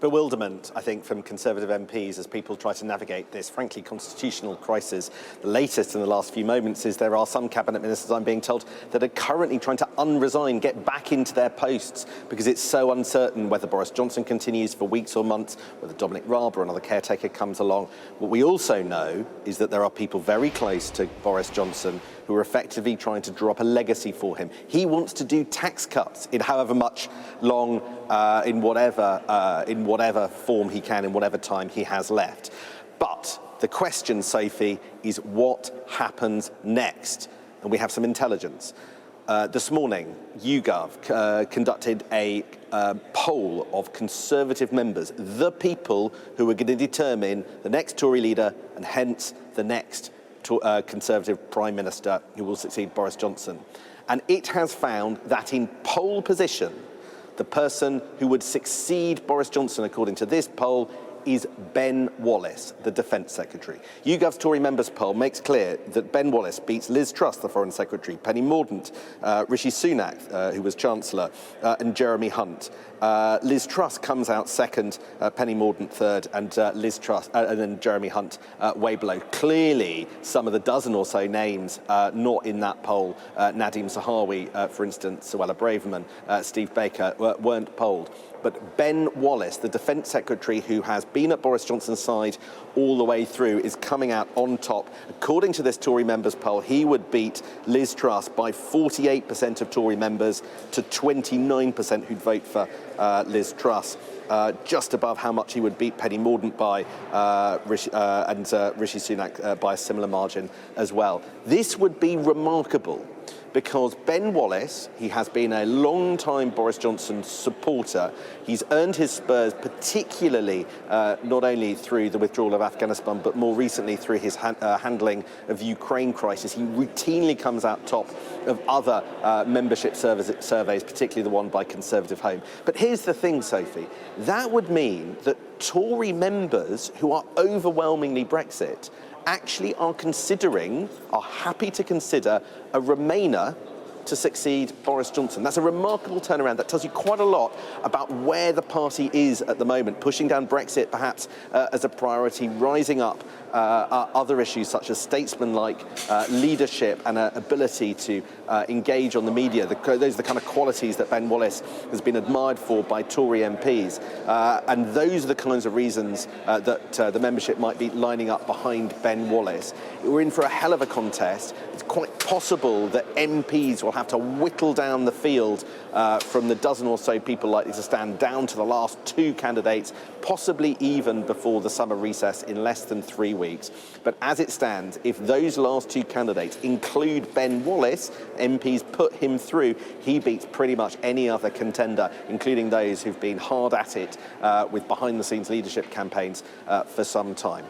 bewilderment, I think, from Conservative MPs as people try to navigate this, frankly, constitutional crisis. The latest in the last few moments is there are some cabinet ministers, I'm being told, that are currently trying to unresign, get back into their posts, because it's so uncertain whether Boris Johnson continues for weeks or months, whether Dominic Raab or another caretaker comes along. What we also know is that there are people very close to Boris Johnson who are effectively trying to draw up a legacy for him. He wants to do tax cuts in however much long, in whatever form he can, in whatever time he has left. But the question, Sophie, is what happens next? And we have some intelligence. This morning, YouGov conducted a poll of Conservative members, the people who are going to determine the next Tory leader and hence the next Conservative Prime Minister who will succeed Boris Johnson. And it has found that in pole position, the person who would succeed Boris Johnson, according to this poll, is Ben Wallace, the Defence Secretary. YouGov's Tory members poll makes clear that Ben Wallace beats Liz Truss, the Foreign Secretary, Penny Mordaunt, Rishi Sunak, who was Chancellor, and Jeremy Hunt. Liz Truss comes out second, Penny Mordaunt third, and Liz Truss, and then Jeremy Hunt way below. Clearly, some of the dozen or so names not in that poll, Nadhim Zahawi, for instance, Suella Braverman, Steve Baker, weren't polled. But Ben Wallace, the Defence Secretary who has been at Boris Johnson's side all the way through, is coming out on top. According to this Tory members poll, he would beat Liz Truss by 48% of Tory members to 29% who'd vote for Liz Truss. Just above how much he would beat Penny Mordaunt by, Rishi Sunak by a similar margin as well. This would be remarkable because Ben Wallace, he has been a long-time Boris Johnson supporter. He's earned his spurs particularly not only through the withdrawal of Afghanistan, but more recently through his handling of the Ukraine crisis. He routinely comes out top of other membership surveys, particularly the one by Conservative Home. But here's the thing, Sophie. That would mean that Tory members who are overwhelmingly Brexit actually are happy to consider a Remainer to succeed Boris Johnson. That's a remarkable turnaround. That tells you quite a lot about where the party is at the moment, pushing down Brexit perhaps as a priority, rising up other issues such as statesman-like leadership and ability to engage on the media. Those are the kind of qualities that Ben Wallace has been admired for by Tory MPs. And those are the kinds of reasons that the membership might be lining up behind Ben Wallace. We're in for a hell of a contest. It's quite possible that MPs will have to whittle down the field from the dozen or so people likely to stand down to the last two candidates, possibly even before the summer recess in less than 3 weeks. But as it stands, if those last two candidates include Ben Wallace, MPs put him through, he beats pretty much any other contender, including those who've been hard at it with behind-the-scenes leadership campaigns for some time.